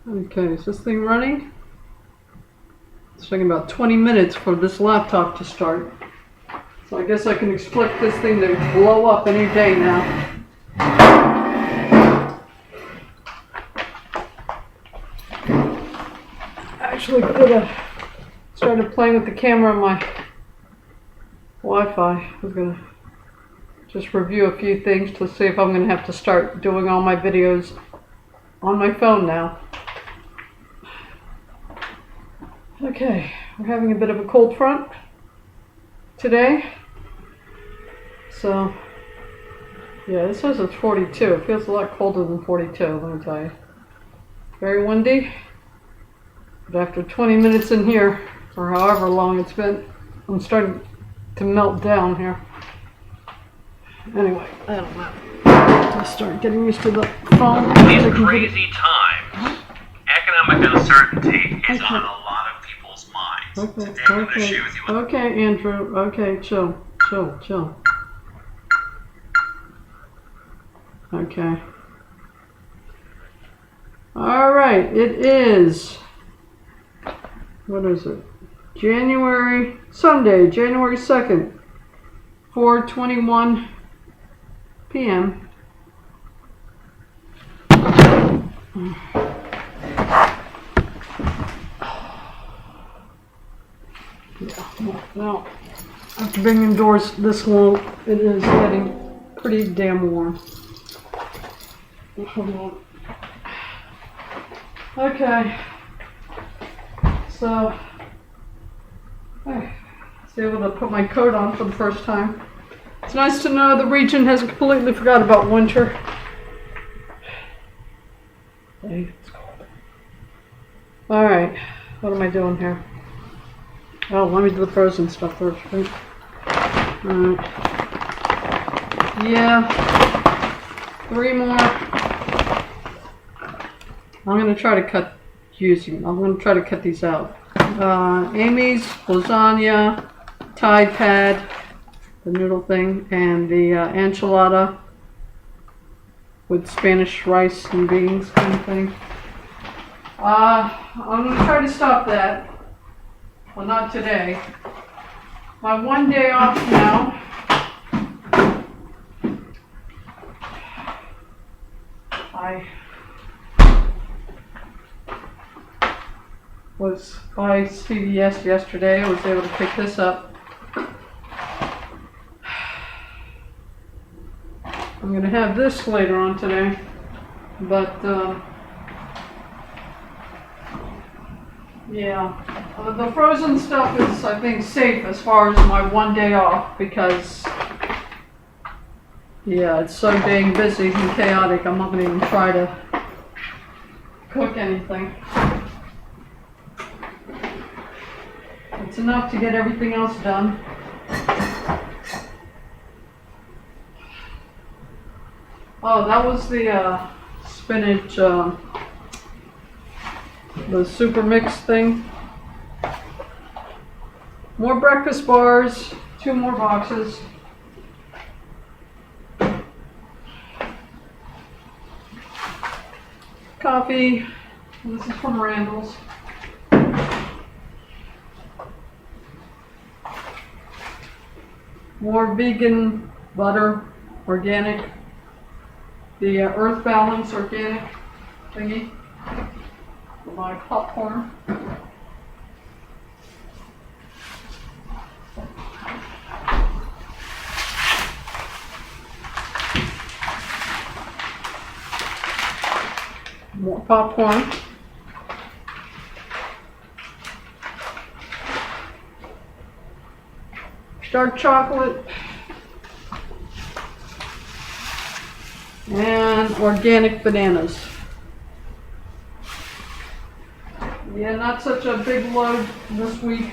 Okay, is this thing running? It's taking about 20 minutes for this laptop to start. So I guess I can expect this thing to blow up any day now. Actually could have started playing with the camera on my Wi-Fi. I was going to just review a few things to see if I'm going to have to start doing all my videos on my phone now. Okay, we're having a bit of a cold front today. So, yeah, this says it's 42. It feels a lot colder than 42, let me tell you. Very windy. But after 20 minutes in here, or however long it's been, I'm starting to melt down here. Anyway, I don't know. I'll start getting used to the phone. These crazy times, economic uncertainty is on a lot of people's minds. Today I'm going to share with you. Okay, Andrew. Okay, chill. Okay. All right, it is. What is it? Sunday, January 2nd, 4:21 p.m. Well, after being indoors this long, it is getting pretty damn warm. Hold on. Okay. So, I was able to put my coat on for the first time. It's nice to know the region has completely forgot about winter. Hey, it's cold. Alright, what am I doing here? Oh, let me do the frozen stuff first, right? Alright. Yeah. 3 more. I'm going to try to cut these out. Amy's lasagna, Tide Pad, the noodle thing, and the enchilada with Spanish rice and beans kind of thing. I'm going to try to stop that. Well, not today. My one day off now. I was by CVS yesterday. I was able to pick this up. I'm going to have this later on today, but yeah, the frozen stuff is, I think, safe as far as my one day off because, yeah, it's so dang busy and chaotic. I'm not going to even try to cook anything. It's enough to get everything else done. Oh, that was the spinach, the super mix thing. More breakfast bars, 2 more boxes. Coffee, this is from Randall's. More vegan butter, organic. The Earth Balance organic thingy for my popcorn. More popcorn. Dark chocolate. And organic bananas. Yeah, not such a big load this week.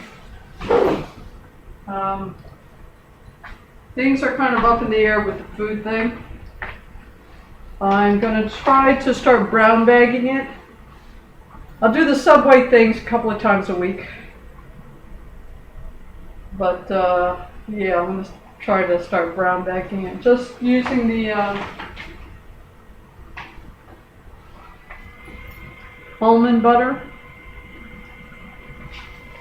Things are kind of up in the air with the food thing. I'm going to try to start brown bagging it. I'll do the Subway things a couple of times a week. But yeah, I'm going to try to start brown bagging it. Just using the almond butter.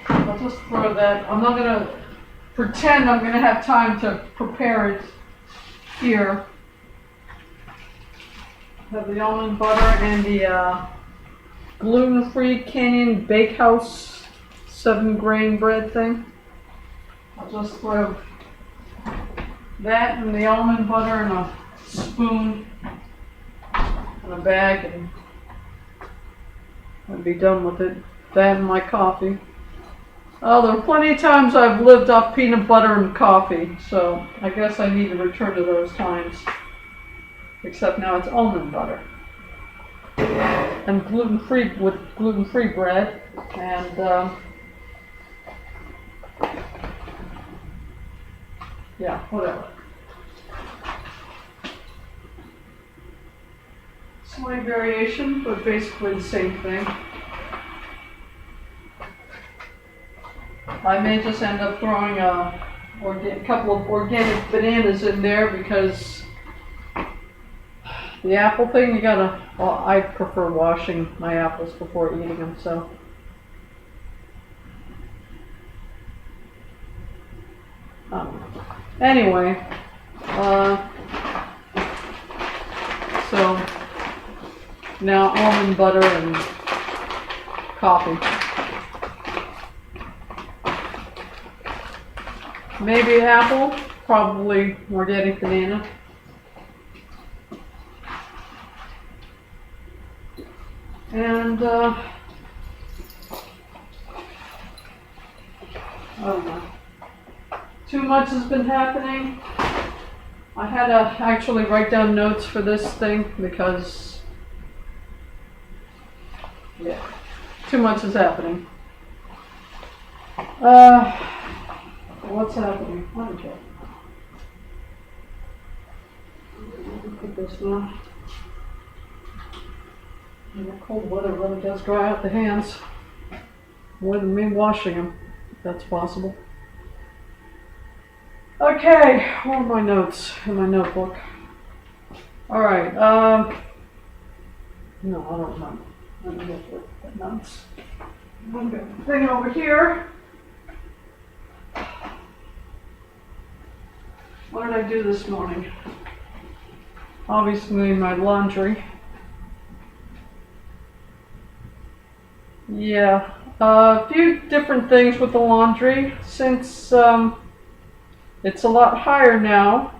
I'll just throw that. I'm not going to pretend I'm going to have time to prepare it here. I have the almond butter and the gluten-free Canyon Bakehouse 7-grain bread thing. I'll just throw that and the almond butter in a spoon in a bag and I'll be done with it. That and my coffee. Oh, there are plenty of times I've lived off peanut butter and coffee, so I guess I need to return to those times. Except now it's almond butter. And gluten-free with gluten-free bread and yeah, whatever. Slight variation, but basically the same thing. I may just end up throwing a couple of organic bananas in there because the apple thing, you gotta, well, I prefer washing my apples before eating them, so. Anyway, so now almond butter and coffee. Maybe apple, probably organic banana. And I don't know. Too much has been happening. I had to actually write down notes for this thing because, yeah, too much is happening. What's happening? Okay. Look at this now. And the cold weather really does dry out the hands more than me washing them, if that's possible. Okay, where are my notes in my notebook? All right. No, I don't remember. Let me get the notes. I've got the thing over here. What did I do this morning? Obviously my laundry. Yeah, a few different things with the laundry since it's a lot higher now.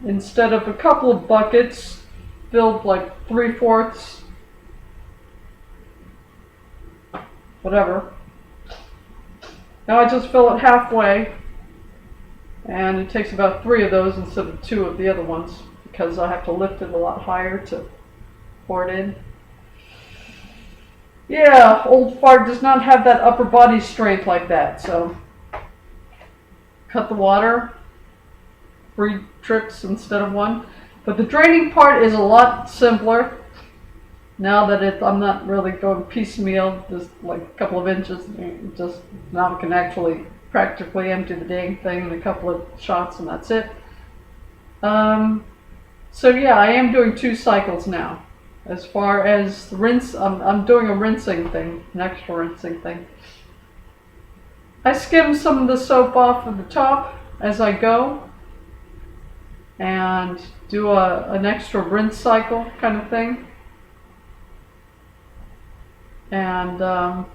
Instead of a couple of buckets filled like 3/4, whatever. Now I just fill it halfway, and it takes about 3 of those instead of 2 of the other ones because I have to lift it a lot higher to pour it in. Yeah, old fart does not have that upper body strength like that, so cut the water, 3 trips instead of 1. But the draining part is a lot simpler now that I'm not really going piecemeal, just like a couple of inches. Just now I can actually practically empty the dang thing in a couple of shots and that's it. So yeah, I am doing 2 cycles now. As far as rinse, I'm doing a rinsing thing, an extra rinsing thing. I skim some of the soap off of the top as I go and do an extra rinse cycle kind of thing. And as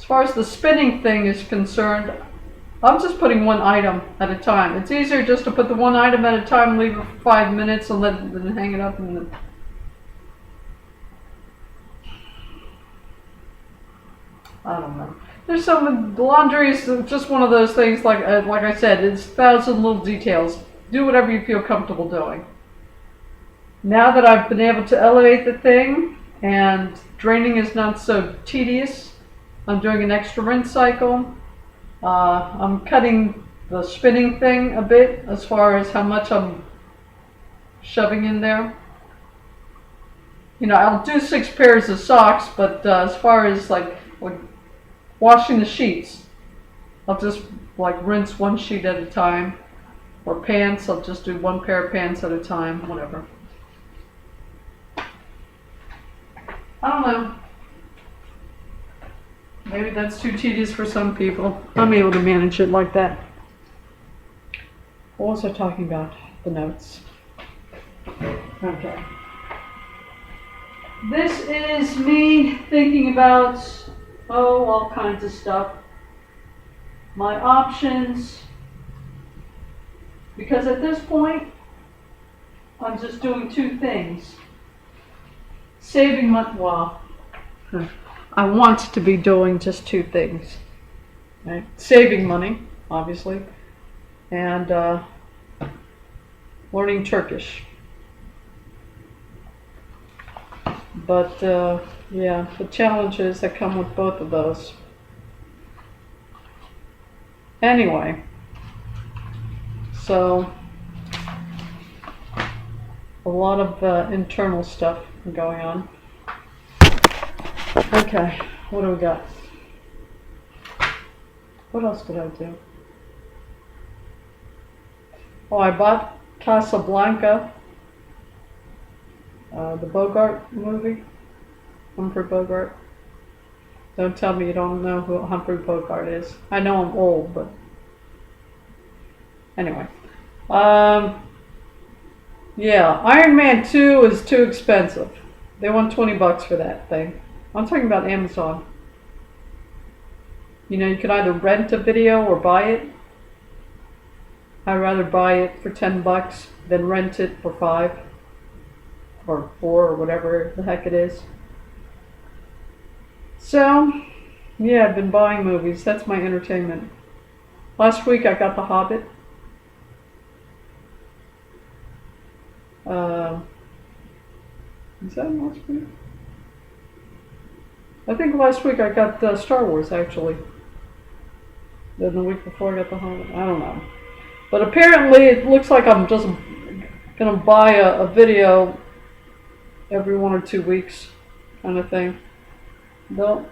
far as the spinning thing is concerned, I'm just putting 1 item at a time. It's easier just to put the 1 item at a time, leave it for 5 minutes, and then hang it up. And I don't know. There's some laundry is just one of those things. Like I said, it's 1,000 little details. Do whatever you feel comfortable doing. Now that I've been able to elevate the thing and draining is not so tedious, I'm doing an extra rinse cycle. I'm cutting the spinning thing a bit as far as how much I'm shoving in there. You know, I'll do 6 pairs of socks, but as far as like washing the sheets, I'll just like rinse 1 sheet at a time. Or pants, I'll just do 1 pair of pants at a time, whatever. I don't know. Maybe that's too tedious for some people. I'm able to manage it like that. What was I talking about? The notes. Okay. This is me thinking about, all kinds of stuff. My options. Because at this point, I'm just doing two things. Saving money. Well, I want to be doing just two things. Right? Saving money, obviously, and learning Turkish. But yeah, the challenges that come with both of those. Anyway, so a lot of internal stuff going on. Okay, what do we got? What else did I do? Oh, I bought Casablanca, the Bogart movie, Humphrey Bogart. Don't tell me you don't know who Humphrey Bogart is. I know I'm old, but anyway. Yeah, Iron Man 2 is too expensive. They want $20 for that thing. I'm talking about Amazon. You know, you could either rent a video or buy it. I'd rather buy it for $10 than rent it for $5 or $4 or whatever the heck it is. So, yeah, I've been buying movies. That's my entertainment. Last week I got The Hobbit. Is that last week? I think last week I got Star Wars, actually. Then the week before I got The Hobbit. I don't know. But apparently it looks like I'm just going to buy a video every 1 or 2 weeks kind of thing. No,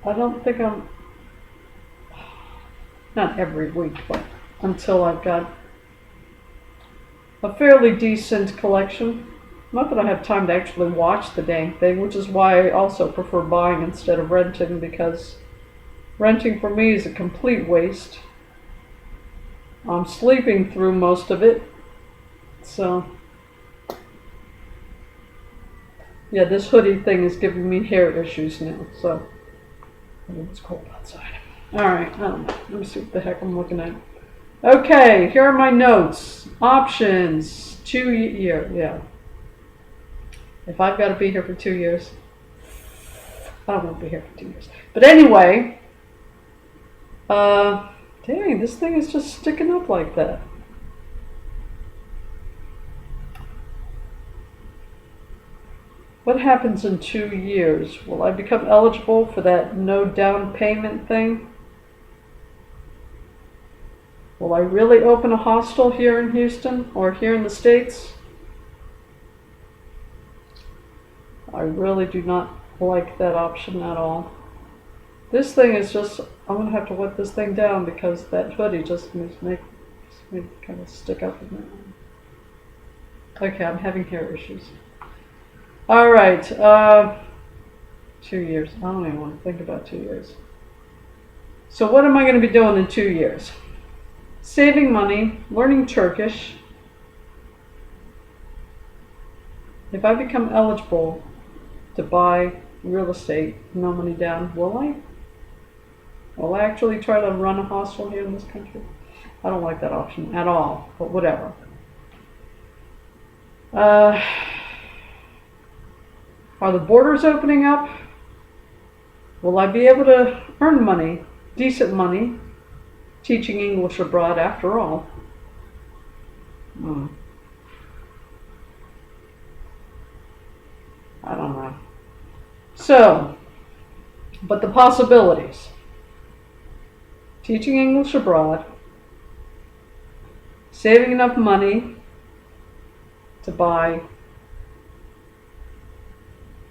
I don't think I'm... Not every week, but until I've got a fairly decent collection. Not that I have time to actually watch the dang thing, which is why I also prefer buying instead of renting, because renting for me is a complete waste. I'm sleeping through most of it. So, yeah, this hoodie thing is giving me hair issues now, so it's cold outside. Alright, I don't know. Let me see what the heck I'm looking at. Okay, here are my notes. Options. 2 year, yeah. If I've got to be here for 2 years, I don't want to be here for 2 years. But anyway, dang, this thing is just sticking up like that. What happens in 2 years? Will I become eligible for that no down payment thing? Will I really open a hostel here in Houston or here in the States? I really do not like that option at all. This thing is just, I'm going to have to wet this thing down because that hoodie just makes me kind of stick up in there. Okay, I'm having hair issues. Alright, 2 years. I don't even want to think about 2 years. So what am I going to be doing in 2 years? Saving money, learning Turkish. If I become eligible to buy real estate, no money down, will I? Will I actually try to run a hostel here in this country? I don't like that option at all, but whatever. Are the borders opening up? Will I be able to earn money, decent money, teaching English abroad after all? I don't know. So, but the possibilities. Teaching English abroad, saving enough money to buy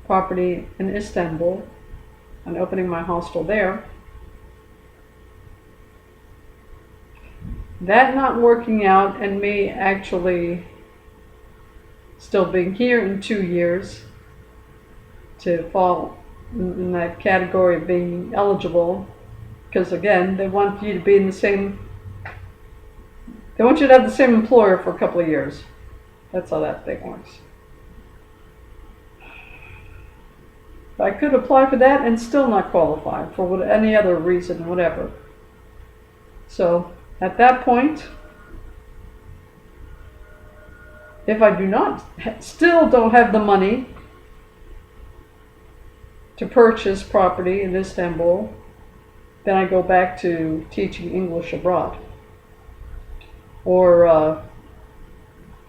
property in Istanbul and opening my hostel there. That not working out and me actually still being here in 2 years to fall in that category of being eligible, because again, they want you to be in the same, they want you to have the same employer for a couple of years. That's how that thing works. I could apply for that and still not qualify for any other reason, whatever. So at that point, if I do not, still don't have the money to purchase property in Istanbul, then I go back to teaching English abroad. Or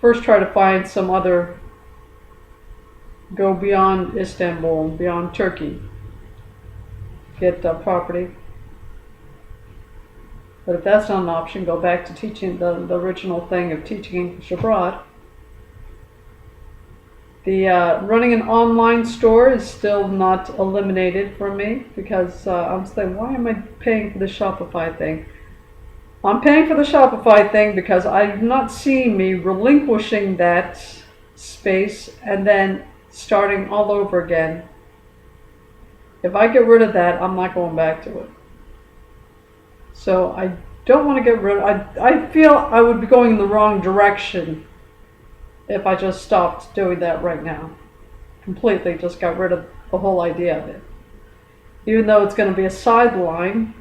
first try to find some other, go beyond Istanbul, beyond Turkey, get property. But if that's not an option, go back to teaching the original thing of teaching English abroad. The running an online store is still not eliminated from me, because I'm saying, why am I paying for the Shopify thing? I'm paying for the Shopify thing because I do not see me relinquishing that space and then starting all over again. If I get rid of that, I'm not going back to it. So I don't want to get rid of, I feel I would be going in the wrong direction if I just stopped doing that right now. Completely just got rid of the whole idea of it. Even though it's going to be a sideline,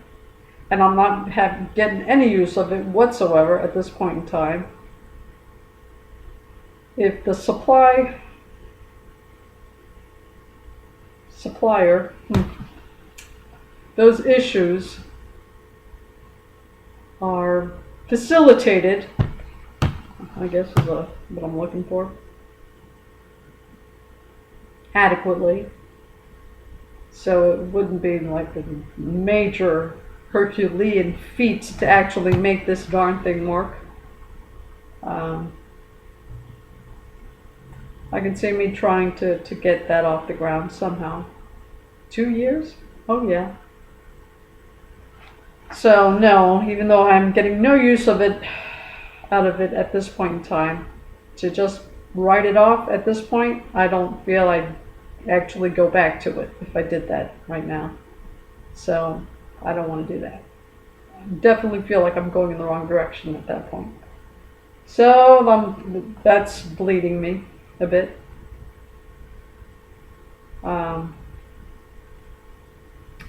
and I'm not getting any use of it whatsoever at this point in time. If the supplier, those issues are facilitated, I guess is what I'm looking for, adequately, so it wouldn't be like a major Herculean feat to actually make this darn thing work. I can see me trying to get that off the ground somehow. 2 years? Oh yeah. So no, even though I'm getting no use of it, out of it at this point in time, to just write it off at this point, I don't feel I'd actually go back to it if I did that right now. So I don't want to do that. I definitely feel like I'm going in the wrong direction at that point. So that's bleeding me a bit.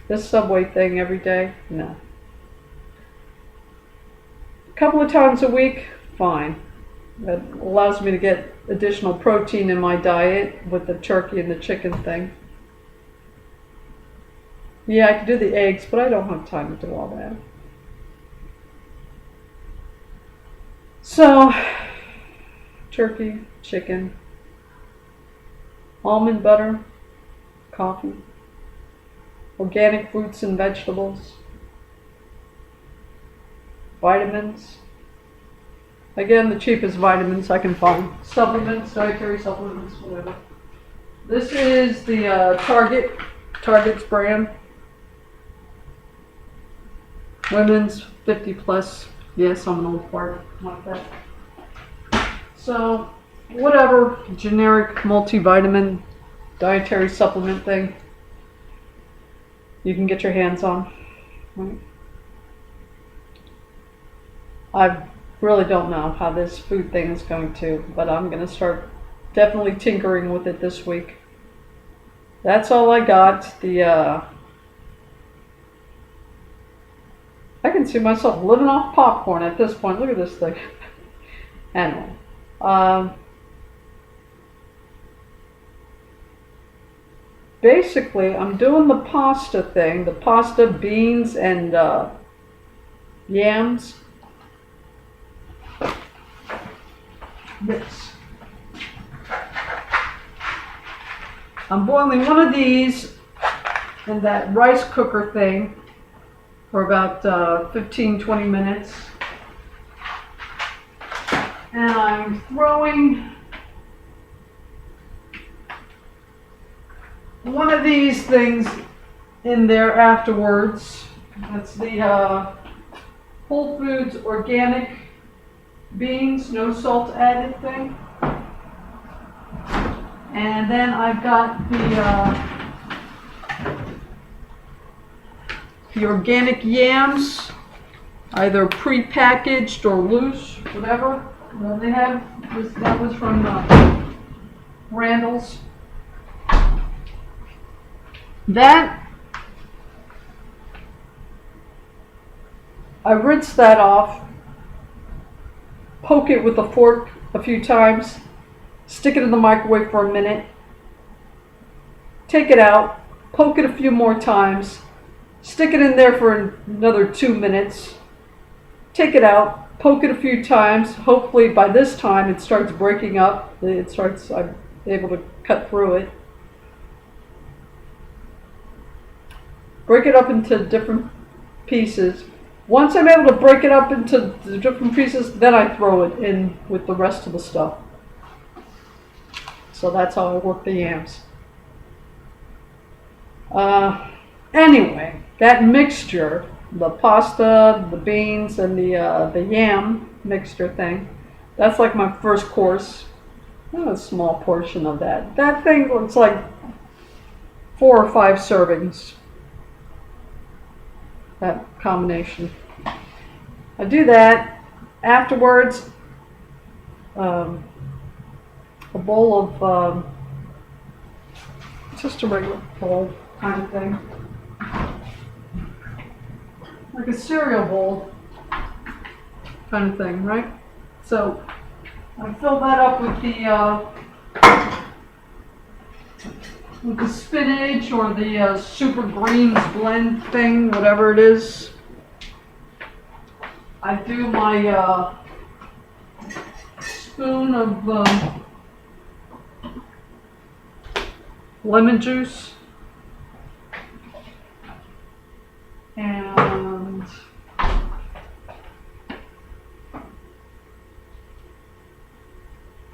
This subway thing every day, no. A couple of times a week, fine. That allows me to get additional protein in my diet with the turkey and the chicken thing. Yeah, I can do the eggs, but I don't have time to do all that. So, turkey, chicken, almond butter, coffee, organic fruits and vegetables, vitamins. Again, the cheapest vitamins I can find. Supplements, dietary supplements, whatever. This is the Target's brand. Women's 50 plus. Yes, I'm an old fart like that. So, whatever generic multivitamin dietary supplement thing you can get your hands on. Right? I really don't know how this food thing is going to, but I'm going to start definitely tinkering with it this week. That's all I got. I can see myself living off popcorn at this point. Look at this thing. Anyway. Basically, I'm doing the pasta thing. The pasta, beans, and yams. This. I'm boiling one of these in that rice cooker thing for about 15-20 minutes. And I'm throwing one of these things in there afterwards. That's the Whole Foods organic beans, no salt added thing. And then I've got the organic yams, either pre-packaged or loose, whatever. They have this, that was from Randall's. That I rinse that off, poke it with a fork a few times, stick it in the microwave for a minute, take it out, poke it a few more times, stick it in there for another 2 minutes, take it out, poke it a few times. Hopefully by this time it starts breaking up. I'm able to cut through it. Break it up into different pieces. Once I'm able to break it up into the different pieces, then I throw it in with the rest of the stuff. So that's how I work the yams. Anyway, that mixture, the pasta, the beans, and the yam mixture thing, that's like my first course. A small portion of that. That thing looks like 4 or 5 servings. That combination. I do that. Afterwards, a bowl of just a regular bowl kind of thing, like a cereal bowl kind of thing, right? So I fill that up with the spinach or the super greens blend thing, whatever it is. I do my spoon of lemon juice and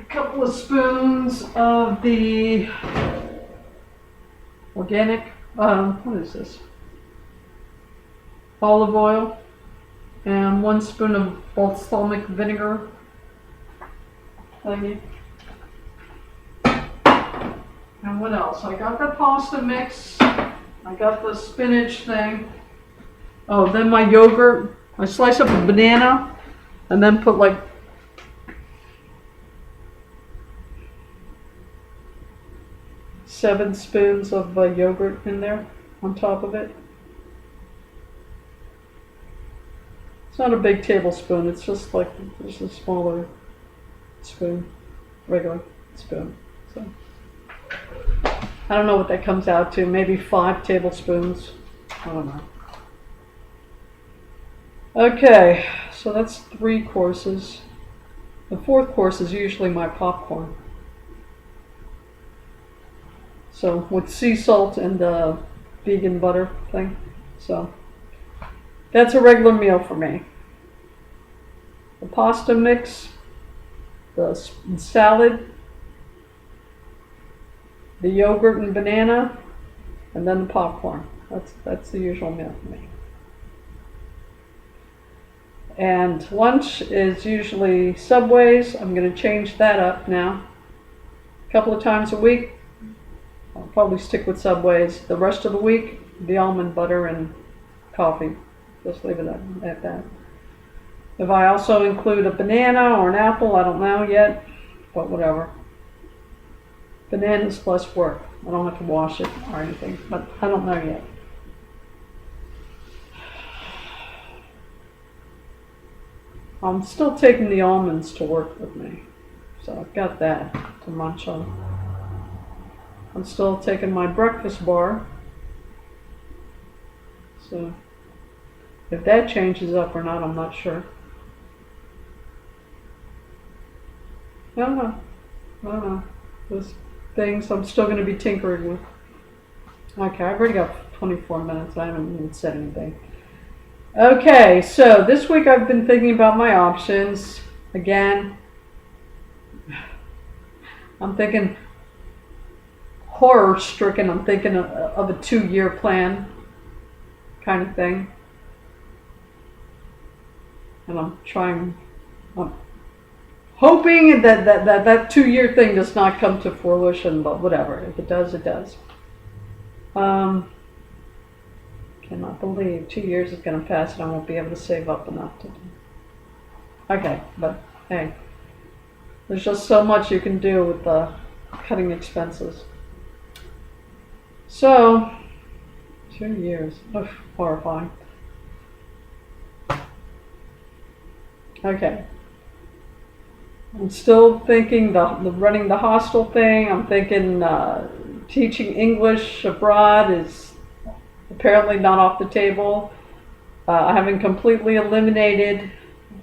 a couple of spoons of the organic, what is this? Olive oil, and 1 spoon of balsamic vinegar. And what else? I got the pasta mix. I got the spinach thing. Oh, then my yogurt. I slice up a banana and then put like 7 spoons of yogurt in there on top of it. It's not a big tablespoon, it's just like just a smaller spoon, regular spoon. So I don't know what that comes out to, maybe 5 tablespoons. I don't know. Okay, so that's 3 courses. The 4th course is usually my popcorn. So with sea salt and vegan butter thing. So that's a regular meal for me. The pasta mix, the salad, the yogurt and banana, and then the popcorn. That's the usual meal for me. And lunch is usually Subways. I'm going to change that up now. A couple of times a week. I'll probably stick with Subways. The rest of the week, the almond butter and coffee. Just leave it at that. If I also include a banana or an apple, I don't know yet, but whatever. Banana's less work. I don't have to wash it or anything, but I don't know yet. I'm still taking the almonds to work with me, so I've got that to munch on. I'm still taking my breakfast bar, so if that changes up or not, I'm not sure. I don't know. Those things I'm still going to be tinkering with. Okay, I've already got 24 minutes. I haven't even said anything. Okay, so this week I've been thinking about my options. Again, I'm thinking horror-stricken. I'm thinking of a 2-year plan kind of thing. And I'm hoping that 2-year thing does not come to fruition, but whatever. If it does, it does. Cannot believe 2 years is going to pass and I won't be able to save up enough to do. Okay, but hey, there's just so much you can do with cutting expenses. So, 2 years. Ugh, horrifying. Okay. I'm still thinking the running the hostel thing. I'm thinking teaching English abroad is apparently not off the table. I haven't completely eliminated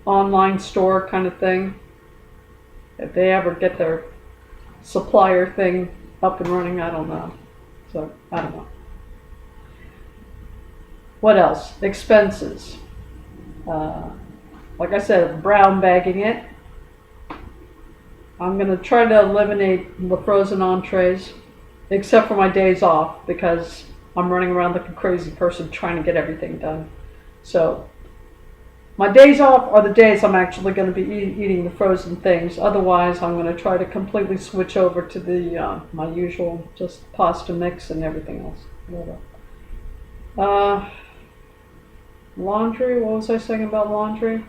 online store kind of thing. If they ever get their supplier thing up and running, I don't know. So, I don't know. What else? Expenses. Like I said, brown bagging it. I'm going to try to eliminate the frozen entrees, except for my days off, because I'm running around like a crazy person trying to get everything done. So, my days off are the days I'm actually going to be eating the frozen things. Otherwise, I'm going to try to completely switch over to the my usual just pasta mix and everything else. Laundry. What was I saying about laundry?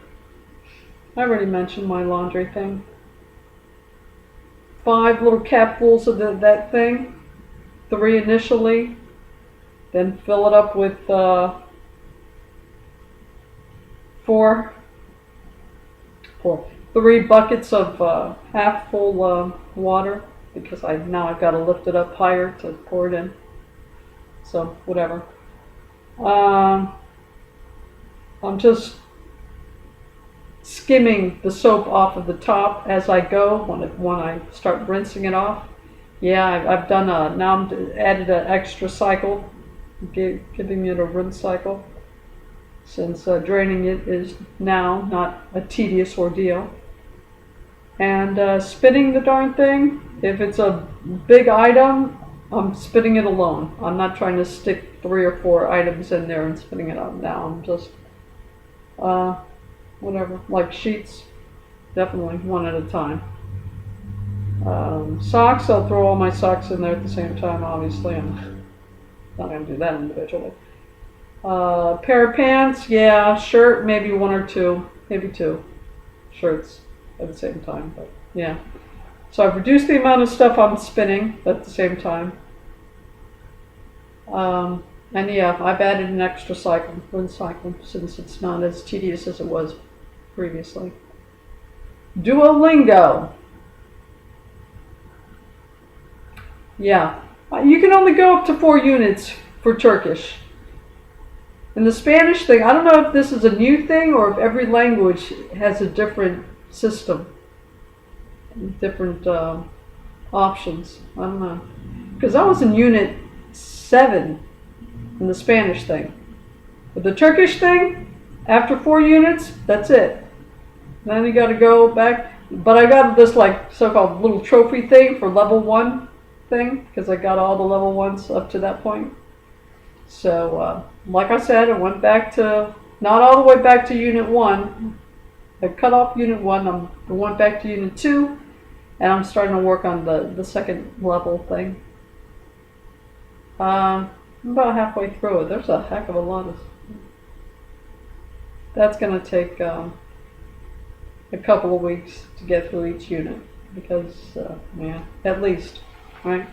I already mentioned my laundry thing. 5 little capfuls of that thing. 3 initially. Then fill it up with 3 buckets of half full water, because I've got to lift it up higher to pour it in. So whatever. I'm just skimming the soap off of the top as I go when I start rinsing it off. Yeah, I've done now I'm added an extra cycle, giving it a rinse cycle, since draining it is now not a tedious ordeal. And spinning the darn thing, if it's a big item, I'm spinning it alone. I'm not trying to stick 3 or 4 items in there and spinning it up now. I'm just whatever, like sheets, definitely one at a time. Socks, I'll throw all my socks in there at the same time, obviously. I'm not going to do that individually. Pair of pants, yeah. Shirt, maybe 1 or 2, maybe 2 shirts at the same time, but yeah. So I've reduced the amount of stuff I'm spinning at the same time. And yeah, I've added an extra cycle, rinse cycle, since it's not as tedious as it was previously. Duolingo. Yeah, you can only go up to 4 units for Turkish. And the Spanish thing, I don't know if this is a new thing or if every language has a different system, different options. I don't know. Because I was in unit 7 in the Spanish thing. But the Turkish thing, after 4 units, that's it. Then you got to go back. But I got this like so-called little trophy thing for level 1 thing, because I got all the level 1s up to that point. So, like I said, I went back to, not all the way back to unit 1. I cut off unit 1, I went back to unit 2, and I'm starting to work on the second level thing. I'm about halfway through it. There's a heck of a lot of... That's going to take a couple of weeks to get through each unit, because, yeah, at least, right?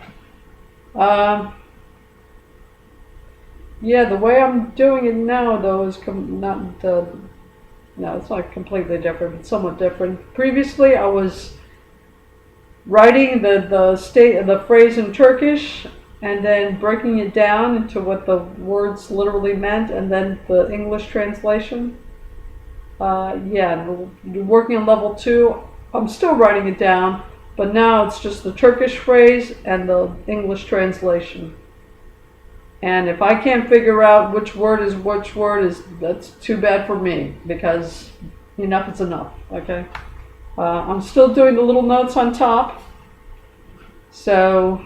Yeah, the way I'm doing it now, though, is no, it's not completely different, but somewhat different. Previously, I was writing the phrase in Turkish and then breaking it down into what the words literally meant, and then the English translation. Yeah, working on level 2, I'm still writing it down, but now it's just the Turkish phrase and the English translation. And if I can't figure out which word is, that's too bad for me, because enough is enough, okay? I'm still doing the little notes on top. So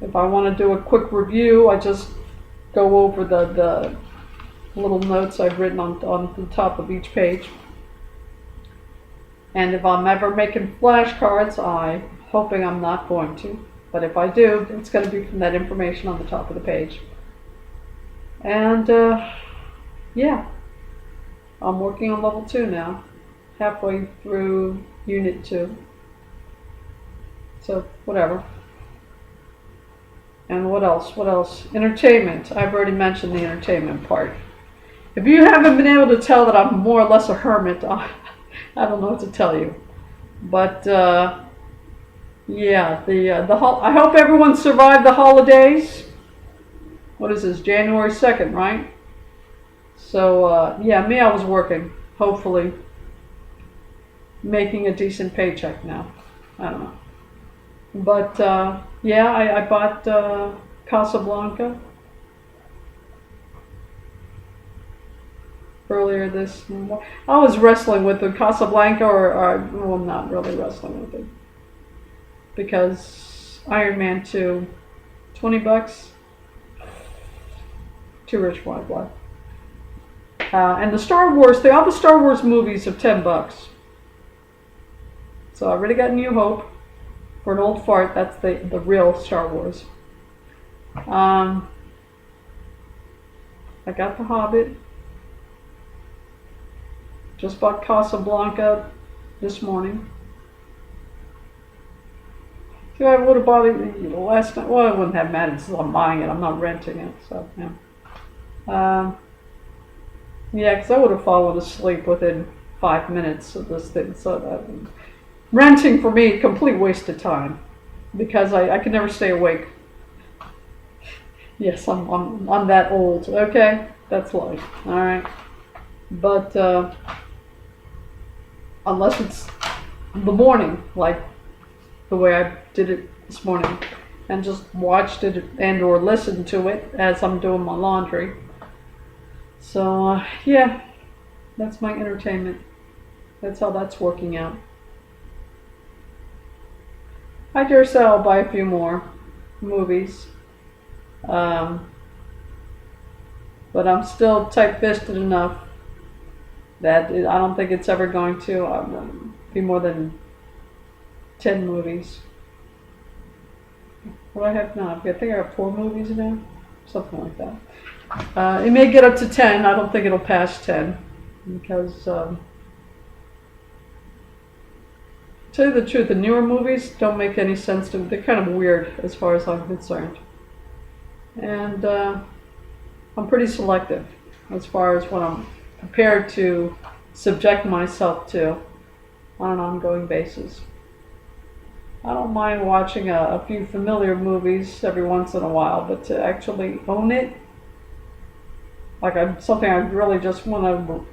if I want to do a quick review, I just go over the little notes I've written on the top of each page. And if I'm ever making flashcards, I'm hoping I'm not going to. But if I do, it's going to be from that information on the top of the page. And yeah, I'm working on level 2 now. Halfway through unit 2. So, whatever. And what else? What else? Entertainment. I've already mentioned the entertainment part. If you haven't been able to tell that I'm more or less a hermit, I don't know what to tell you. But yeah, I hope everyone survived the holidays. What is this? January 2nd, right? So yeah, me, I was working. Hopefully, making a decent paycheck now. I don't know. But yeah, I bought Casablanca earlier this morning. I was wrestling with the Casablanca, or well, not really wrestling with it, because Iron Man 2, $20, too rich for my blood. And the Star Wars, all the Star Wars movies are $10. So I already got New Hope. For an old fart, that's the real Star Wars. I got the Hobbit. Just bought Casablanca this morning. See, I would have bought it last night. Well, it wouldn't have mattered since I'm buying it. I'm not renting it, so yeah. Yeah, because I would have fallen asleep within 5 minutes of this thing. So renting for me, complete waste of time, because I can never stay awake. Yes, I'm that old. Okay, that's life. All right, but unless it's the morning, like the way I did it this morning, and just watched it and or listened to it as I'm doing my laundry. So yeah, that's my entertainment. That's how that's working out. I dare say I'll buy a few more movies. But I'm still tight-fisted enough that I don't think it's ever going to be more than 10 movies. What do I have now? I think I have 4 movies now. Something like that. It may get up to 10. I don't think it'll pass 10. Because, to tell you the truth, the newer movies don't make any sense to me. They're kind of weird as far as I'm concerned. And I'm pretty selective as far as what I'm prepared to subject myself to on an ongoing basis. I don't mind watching a few familiar movies every once in a while, but to actually own it, like something I really just want to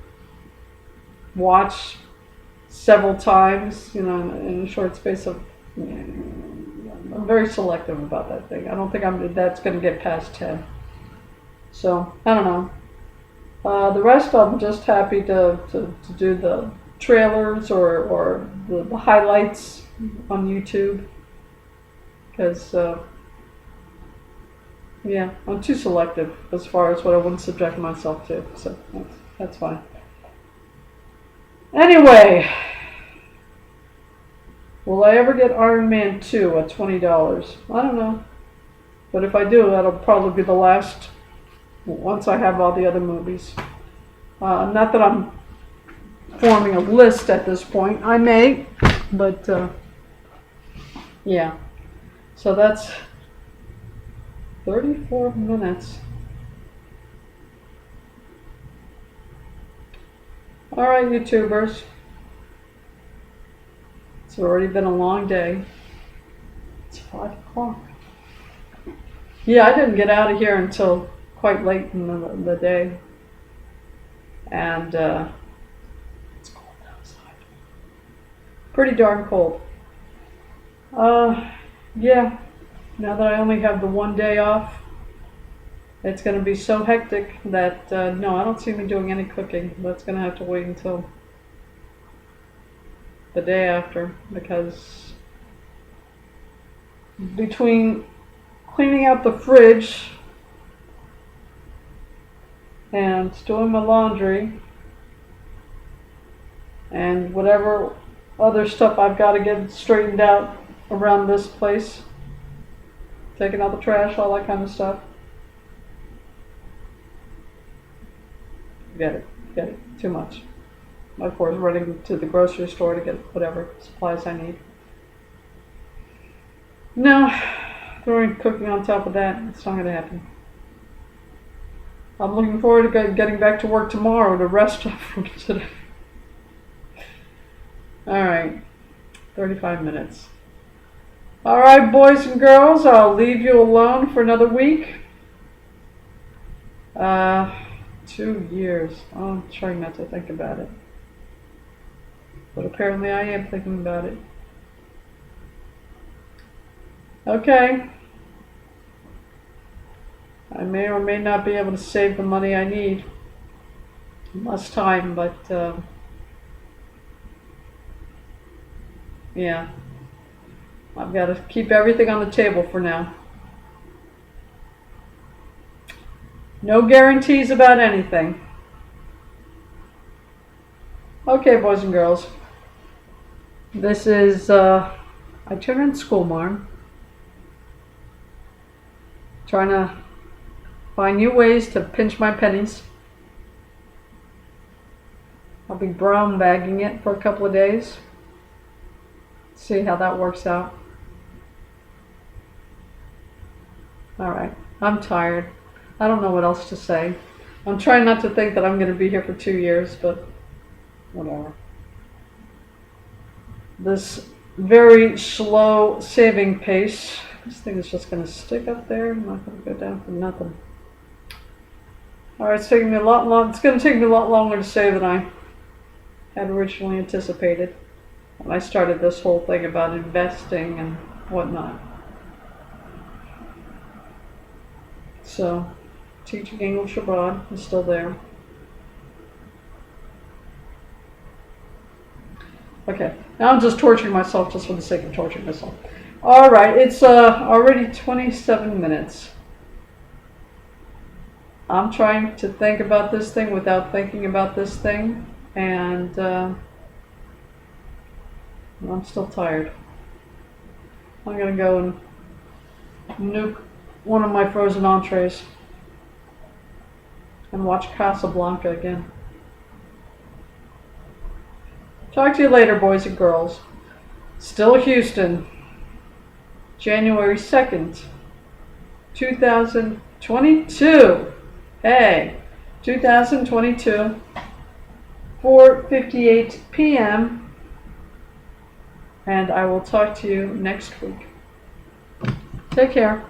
watch several times, in a short space of, I'm very selective about that thing. I don't think that's going to get past 10. So, I don't know. The rest I'm just happy to do the trailers or the highlights on YouTube. Because, yeah, I'm too selective as far as what I wouldn't subject myself to. So, that's fine. Anyway, will I ever get Iron Man 2 at $20? I don't know. But if I do, that'll probably be the last, once I have all the other movies. Not that I'm forming a list at this point. I may, but yeah. So that's 34 minutes. Alright, YouTubers. It's already been a long day. It's 5 o'clock. Yeah, I didn't get out of here until quite late in the day. And it's cold outside. Pretty darn cold. Yeah. Now that I only have the one day off, it's going to be so hectic that, no, I don't see me doing any cooking. That's going to have to wait until the day after, because between cleaning out the fridge and doing my laundry and whatever other stuff I've got to get straightened out around this place. Taking out the trash, all that kind of stuff. Get it. Too much. Of course, running to the grocery store to get whatever supplies I need. No, throwing cooking on top of that, it's not going to happen. I'm looking forward to getting back to work tomorrow to rest up from today. Alright, 35 minutes. Alright, boys and girls, I'll leave you alone for another week. 2 years. Oh, I'm trying not to think about it. But apparently I am thinking about it. Okay. I may or may not be able to save the money I need. Less time, but yeah. I've got to keep everything on the table for now. No guarantees about anything. Okay, boys and girls. This is itinerant school marm. Trying to find new ways to pinch my pennies. I'll be brown bagging it for a couple of days. See how that works out. Alright, I'm tired. I don't know what else to say. I'm trying not to think that I'm going to be here for 2 years, but whatever. This very slow saving pace. This thing is just going to stick up there. I'm not going to go down for nothing. Alright, it's taking me a lot long. It's going to take me a lot longer to save than I had originally anticipated when I started this whole thing about investing and whatnot. So, teaching English abroad is still there. Okay, now I'm just torturing myself just for the sake of torturing myself. Alright, it's already 27 minutes. I'm trying to think about this thing without thinking about this thing, and I'm still tired. I'm gonna go and nuke one of my frozen entrees and watch Casablanca again. Talk to you later, boys and girls. Still Houston, January 2nd, 2022. Hey, 2022, 4:58 p.m. And I will talk to you next week. Take care.